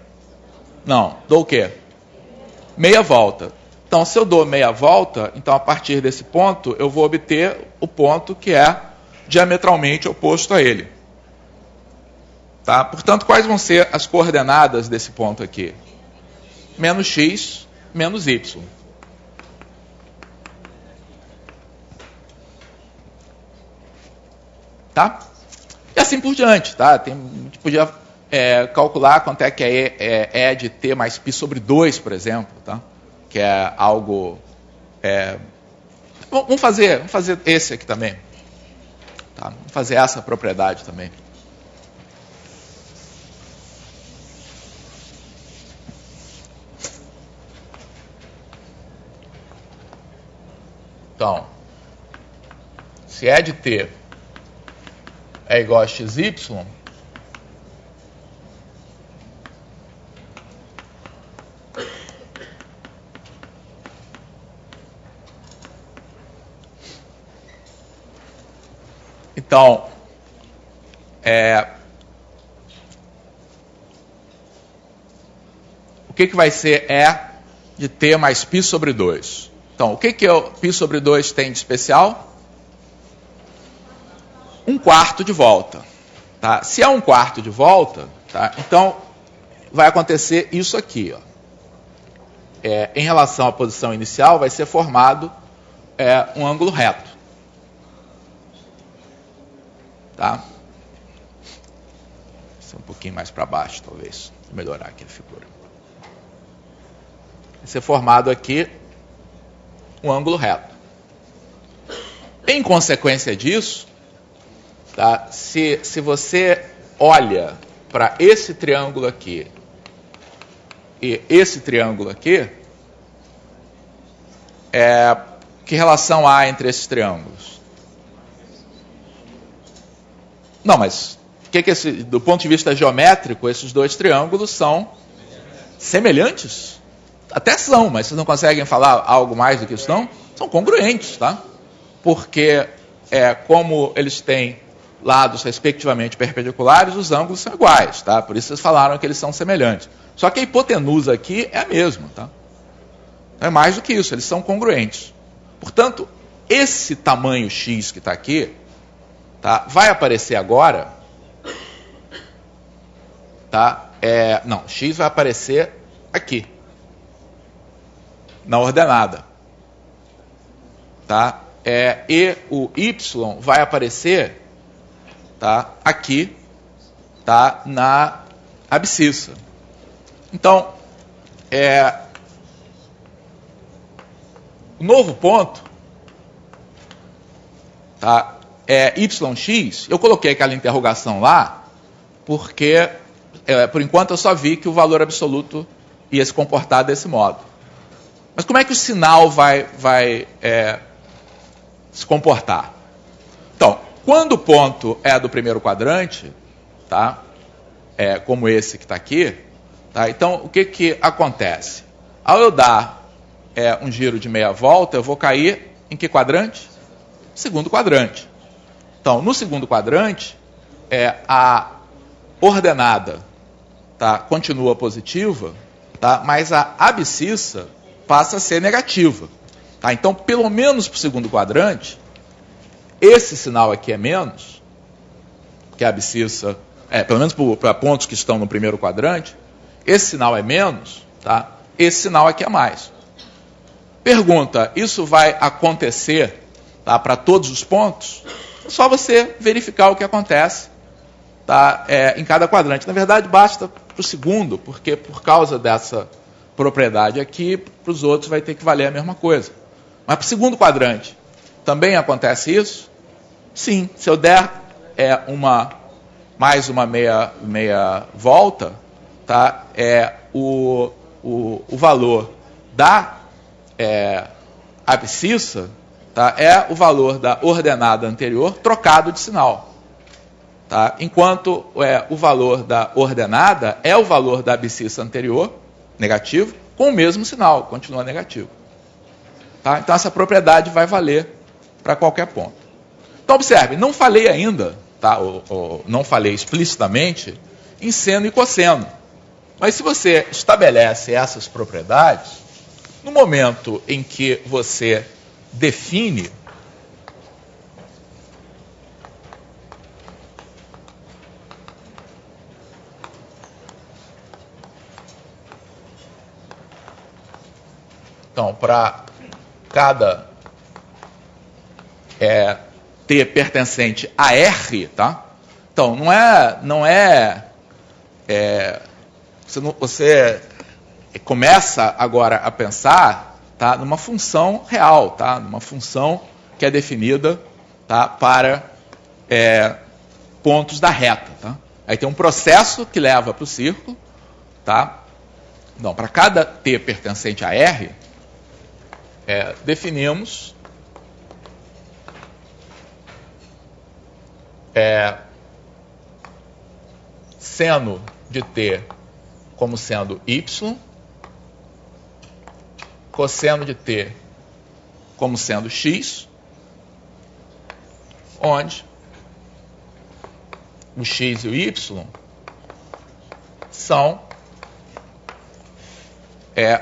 C: Não, dou o quê? Meia volta. Então, se eu dou meia volta, então a partir desse ponto eu vou obter o ponto que é diametralmente oposto a ele. Tá? Portanto, quais vão ser as coordenadas desse ponto aqui? Menos x, menos y. Tá? E assim por diante. Tá? A gente podia calcular quanto é que é E de t mais π sobre 2, por exemplo. Tá? Que é algo... Vamos fazer esse aqui também. Tá? Vamos fazer essa propriedade também. Então, se E de t é igual a xy, então, o que vai ser E de t mais π sobre 2? Então, o que o π sobre 2 tem de especial? 1/4 de volta. Tá? Se é 1/4 de volta, tá? Então vai acontecer isso aqui. Ó. Em relação à posição inicial, vai ser formado um ângulo reto. Tá? Vou um pouquinho mais para baixo, talvez. Vou melhorar aqui a figura. Vai ser formado aqui um ângulo reto. Em consequência disso, tá, se você olha para esse triângulo aqui e esse triângulo aqui, que relação há entre esses triângulos? Não, mas do ponto de vista geométrico, esses dois triângulos são semelhantes? Até são, mas vocês não conseguem falar algo mais do que isso, não? São congruentes, tá? Porque como eles têm lados respectivamente perpendiculares, os ângulos são iguais, tá? Por isso vocês falaram que eles são semelhantes. Só que a hipotenusa aqui é a mesma, tá? Não é mais do que isso, eles são congruentes. Portanto, esse tamanho x que está aqui, tá, vai aparecer agora, tá? Não, x vai aparecer aqui, na ordenada, tá? E o y vai aparecer, tá, aqui, tá, na abscissa. Então, o novo ponto, tá, yx. Eu coloquei aquela interrogação lá porque, por enquanto, eu só vi que o valor absoluto ia se comportar desse modo. Mas como é que o sinal vai se comportar? Então, quando o ponto é do primeiro quadrante, tá, como esse que está aqui, tá, então o que acontece? Ao eu dar um giro de meia volta, eu vou cair em que quadrante? Segundo quadrante. Então, no segundo quadrante, a ordenada, tá, continua positiva, tá, mas a abscissa passa a ser negativa. Tá? Então, pelo menos para o segundo quadrante, esse sinal aqui é menos, que a abscissa, pelo menos para pontos que estão no primeiro quadrante, esse sinal é menos, tá? Esse sinal aqui é mais. Pergunta, isso vai acontecer, tá, para todos os pontos? É só você verificar o que acontece, tá, em cada quadrante. Na verdade, basta para o segundo, porque por causa dessa propriedade aqui, para os outros vai ter que valer a mesma coisa. Mas para o segundo quadrante, também acontece isso? Sim, se eu der mais uma meia volta, tá, o valor da abscissa, tá, é o valor da ordenada anterior trocado de sinal. Tá? Enquanto o valor da ordenada é o valor da abscissa anterior, negativo, com o mesmo sinal, continua negativo. Tá? Então essa propriedade vai valer para qualquer ponto. Então observe, não falei ainda, tá, ou não falei explicitamente em seno e cosseno. Mas se você estabelece essas propriedades, no momento em que você define então, para cada T pertencente a R, tá? Então, você começa agora a pensar, tá, numa função real, tá? Numa função que é definida, tá, para pontos da reta. Tá? Aí tem um processo que leva para o círculo. Tá? Então, para cada T pertencente a R, definimos seno de T como sendo Y, cosseno de T como sendo X, onde o X e o Y são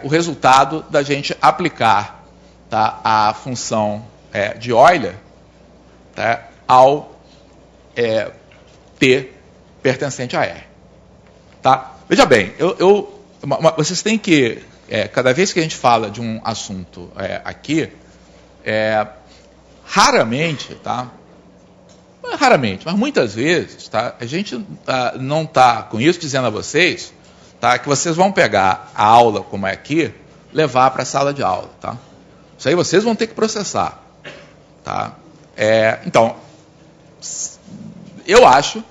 C: o resultado da gente aplicar, tá, a função de Euler, tá, ao T pertencente a R. Tá? Veja bem, vocês têm que, cada vez que a gente fala de um assunto aqui, raramente, tá? Não é raramente, mas muitas vezes, tá? A gente não está com isso dizendo a vocês, tá, que vocês vão pegar a aula como é aqui, levar para a sala de aula. Tá? Isso aí vocês vão ter que processar. Tá? Então, eu acho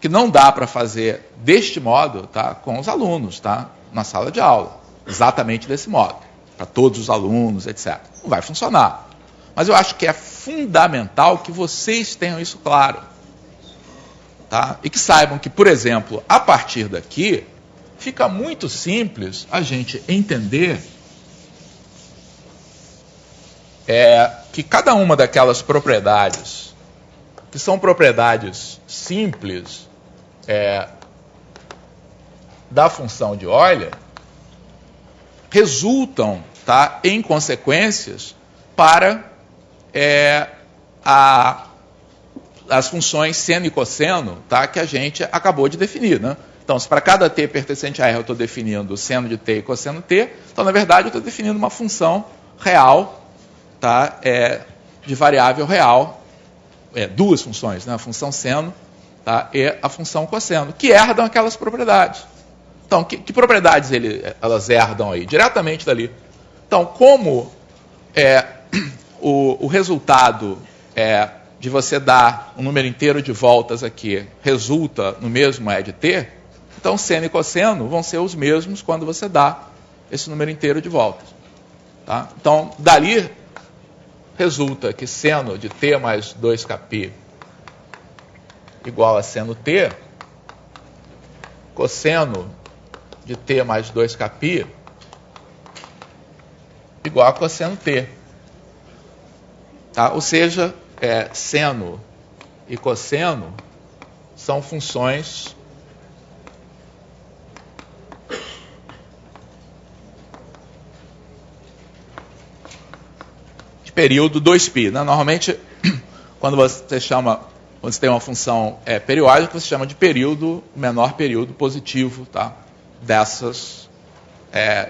C: que não dá para fazer deste modo, tá, com os alunos, tá, na sala de aula. Exatamente desse modo. Para todos os alunos, etc. Não vai funcionar. Mas eu acho que é fundamental que vocês tenham isso claro. Tá? E que saibam que, por exemplo, a partir daqui, fica muito simples a gente entender que cada uma daquelas propriedades que são propriedades simples da função de Euler, resultam, tá, em consequências para as funções seno e cosseno, tá, que a gente acabou de definir, né? Então, se para cada t pertencente a R eu estou definindo seno de t e cosseno t, então, na verdade, eu estou definindo uma função real, tá, de variável real, duas funções, né, a função seno, tá, e a função cosseno, que herdam aquelas propriedades. Então, que propriedades elas herdam aí? Diretamente dali. Então, como o resultado de você dar um número inteiro de voltas aqui resulta no mesmo E de t, então seno e cosseno vão ser os mesmos quando você dá esse número inteiro de voltas. Tá? Então, dali resulta que seno de t mais 2kπ igual a seno t, cosseno de t mais 2kπ igual a cosseno t. Tá? Ou seja, seno e cosseno são funções de período 2π. Né? Normalmente, quando você tem uma função periódica, você chama de período, menor período positivo, tá? Dessas.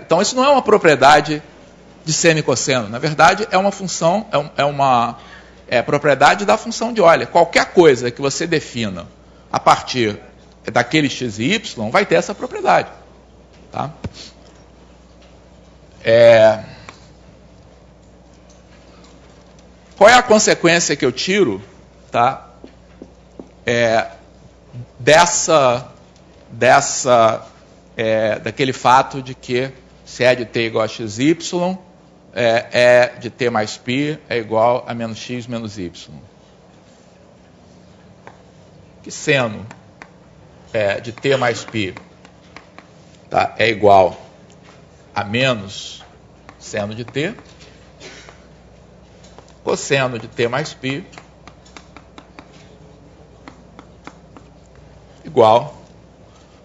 C: Então, isso não é uma propriedade de seno e cosseno. Na verdade, é uma função, uma propriedade da função de Euler. Qualquer coisa que você defina a partir daquele x e y vai ter essa propriedade. Tá? Qual é a consequência que eu tiro, tá, daquele fato de que se E de t igual a xy, E de t mais π é igual a menos x menos y? Que seno de t mais π, tá, é igual a menos seno de t, cosseno de t mais π igual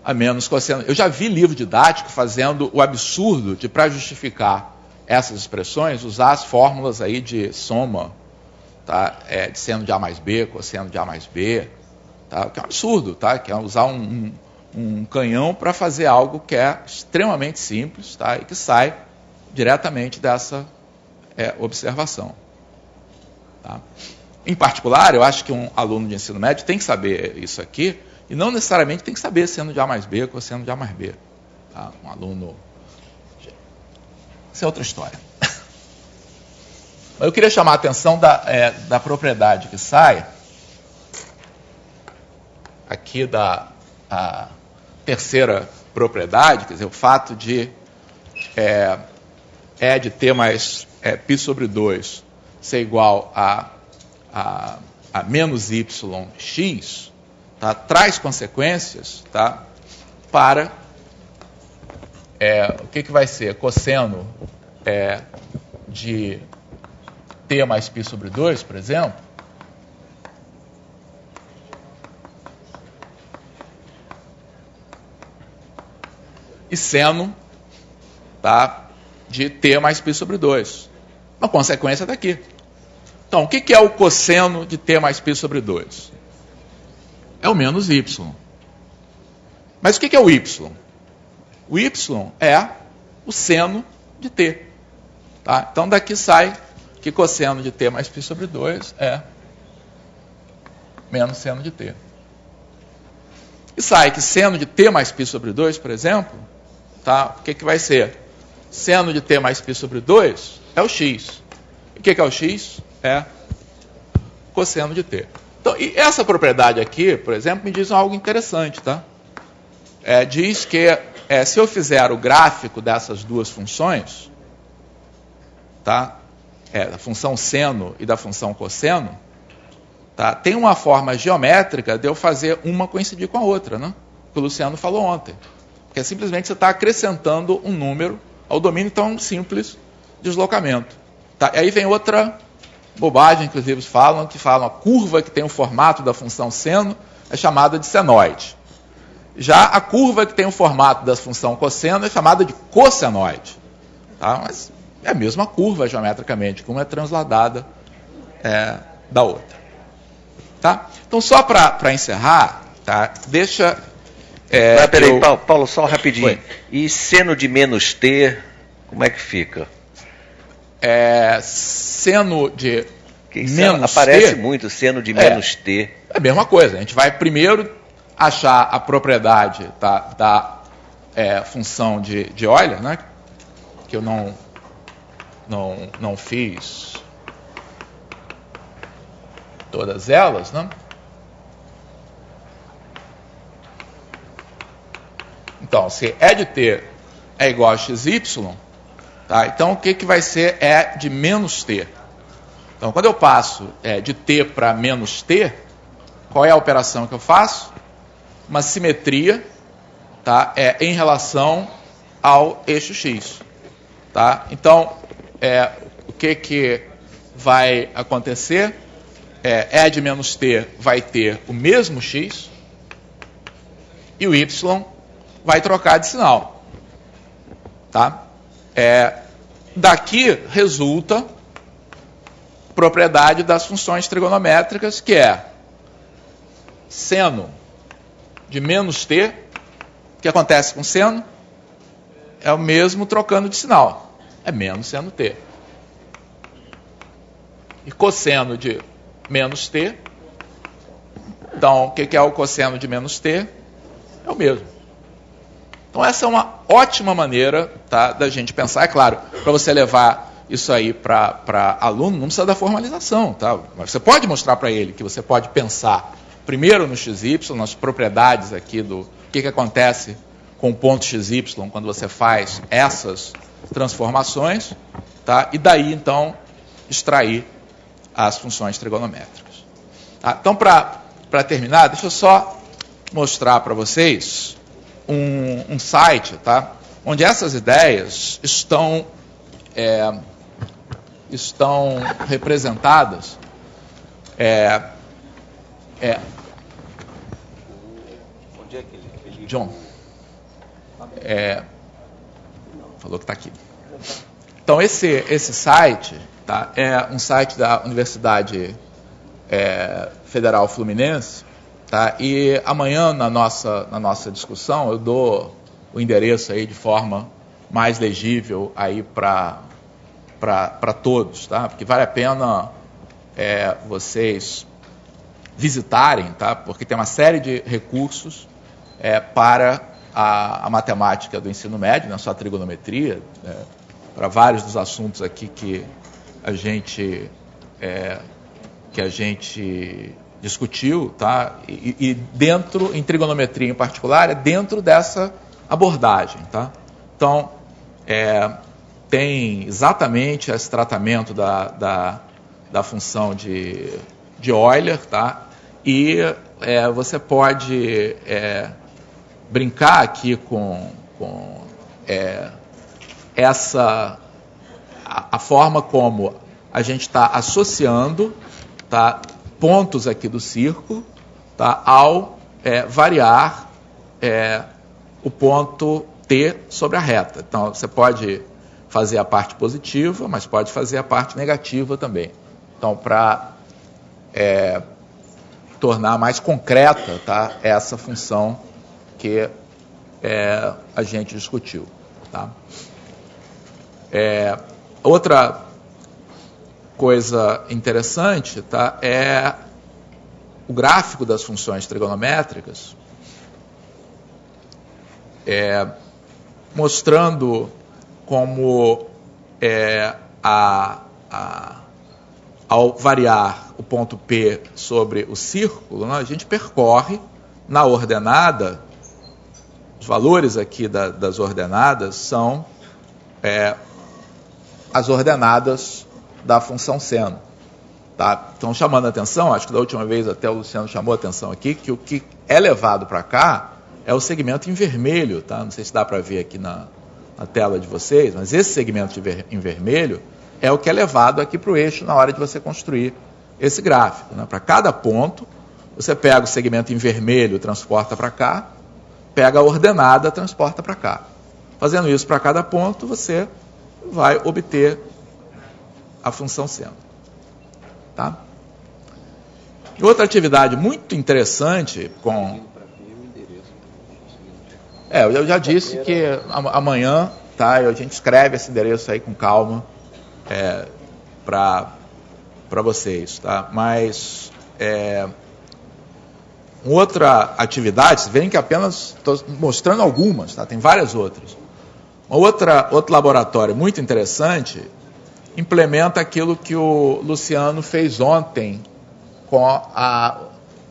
C: a menos cosseno. Eu já vi livro didático fazendo o absurdo de, para justificar essas expressões, usar as fórmulas aí de soma, tá, de seno de A mais B, cosseno de A mais B, tá, que é um absurdo, tá, que é usar um canhão para fazer algo que é extremamente simples, tá, e que sai diretamente dessa observação. Tá. Em particular, eu acho que um aluno de ensino médio tem que saber isso aqui, e não necessariamente tem que saber seno de A mais B, cosseno de A mais B. Tá? Um aluno... Isso é outra história. Eu queria chamar a atenção da propriedade que sai aqui da terceira propriedade, quer dizer, o fato de E de t mais π sobre 2 ser igual a menos yx, tá, traz consequências, tá, para o que vai ser cosseno de t mais π sobre 2, por exemplo, e seno, tá, de t mais π sobre 2. Uma consequência daqui. Então, o que é o cosseno de t mais π sobre 2? É o menos y. Mas o que é o y? O y é o seno de t. Tá? Então, daqui sai que cosseno de t mais π sobre 2 é menos seno de t. E sai que seno de t mais π sobre 2, por exemplo, tá? O que vai ser? Seno de t mais π sobre 2 é o x. E o que é o x? É cosseno de t. Então, e essa propriedade aqui, por exemplo, me diz algo interessante, tá? Diz que se eu fizer o gráfico dessas duas funções, tá? Da função seno e da função cosseno, tá? Tem uma forma geométrica de eu fazer uma coincidir com a outra, né? Que o Luciano falou ontem. Que é simplesmente você está acrescentando um número ao domínio, então um simples deslocamento. Tá? E aí vem outra bobagem, inclusive, falam a curva que tem o formato da função seno é chamada de senoide. Já a curva que tem o formato da função cosseno é chamada de cossenoide. Tá? Mas é a mesma curva geometricamente, que uma é transladada da outra. Tá? Então, só para encerrar, tá? Deixa...
B: Peraí, Paulo, só rapidinho.
C: Oi.
B: E seno de menos t, como é que fica?
C: Seno de menos
B: aparece
C: t,
B: muito, seno de menos t.
C: É a mesma coisa. A gente vai primeiro achar a propriedade, tá, da função de Euler, né? Que eu não fiz todas elas, né? Então, se E de t é igual a xy, tá? Então o que vai ser E de menos t? Então, quando eu passo de t para menos t, qual é a operação que eu faço? Uma simetria, tá? Em relação ao eixo x. Tá? Então, o que vai acontecer? E de menos t vai ter o mesmo x e o y vai trocar de sinal. Tá? Daqui resulta propriedade das funções trigonométricas, que é seno de menos t. O que acontece com seno? É o mesmo trocando de sinal. É menos seno t. E cosseno de menos t. Então, o que é o cosseno de menos t? É o mesmo. Então, essa é uma ótima maneira, tá, da gente pensar. É claro, para você levar isso aí para aluno, não precisa da formalização. Tá? Mas você pode mostrar para ele que você pode pensar primeiro no xy, nas propriedades aqui do que acontece com o ponto xy quando você faz essas transformações, tá? E daí, então, extrair as funções trigonométricas. Tá? Então, para terminar, deixa eu só mostrar para vocês um site, tá? Onde essas ideias estão representadas.
B: Onde é que ele...
C: John. Falou que está aqui. Então, esse site, tá, é um site da Universidade Federal Fluminense, tá, e amanhã, na nossa discussão, eu dou o endereço aí de forma mais legível aí para todos, tá, porque vale a pena vocês visitarem, tá, porque tem uma série de recursos para a matemática do ensino médio, não só a trigonometria, para vários dos assuntos aqui que a gente discutiu, tá? E dentro, em trigonometria em particular, é dentro dessa abordagem, tá? Então, tem exatamente esse tratamento da função de Euler, tá? E você pode brincar aqui com a forma como a gente está associando, tá, pontos aqui do círculo, tá, ao variar o ponto T sobre a reta. Então, você pode fazer a parte positiva, mas pode fazer a parte negativa também. Então, para tornar mais concreta, tá, essa função que a gente discutiu. Tá? Outra coisa interessante, tá, é o gráfico das funções trigonométricas, mostrando como ao variar o ponto P sobre o círculo, né, a gente percorre na ordenada. Os valores aqui das ordenadas são as ordenadas da função seno. Tá? Então, chamando a atenção, acho que da última vez até o Luciano chamou a atenção aqui, que o que é levado para cá é o segmento em vermelho. Tá? Não sei se dá para ver aqui na tela de vocês, mas esse segmento em vermelho é o que é levado aqui para o eixo na hora de você construir esse gráfico, né? Para cada ponto, você pega o segmento em vermelho, transporta para cá, pega a ordenada, transporta para cá. Fazendo isso para cada ponto, você vai obter a função seno. Tá? E outra atividade muito interessante com... eu já disse que amanhã, tá, a gente escreve esse endereço aí com calma para vocês. Tá? Mas outra atividade, vocês veem que apenas estou mostrando algumas, tá? Tem várias outras. Outro laboratório muito interessante implementa aquilo que o Luciano fez ontem com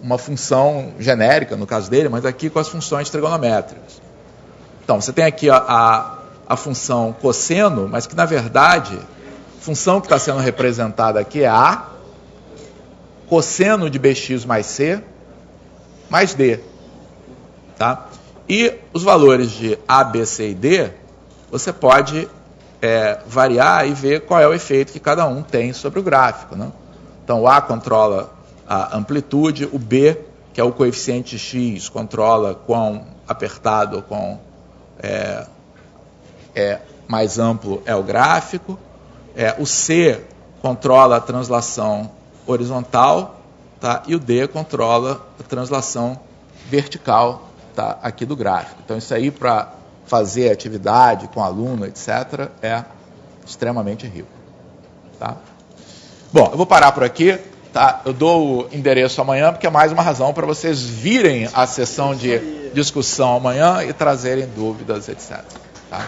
C: uma função genérica, no caso dele, mas aqui com as funções trigonométricas. Então, você tem aqui a função cosseno, mas que, na verdade, a função que está sendo representada aqui é A, cosseno de bx mais c, mais D. Tá? E os valores de A, B, C e D, você pode variar e ver qual é o efeito que cada um tem sobre o gráfico. Né? Então, o A controla a amplitude, o B, que é o coeficiente X, controla quão apertado, quão mais amplo é o gráfico. O C controla a translação horizontal, tá? E o D controla a translação vertical, tá? Aqui do gráfico. Então, isso aí, para fazer atividade com aluno, etc., é extremamente rico. Tá? Bom, eu vou parar por aqui. Tá? Eu dou o endereço amanhã, porque é mais uma razão para vocês virem à sessão de discussão amanhã e trazerem dúvidas, etc. Tá?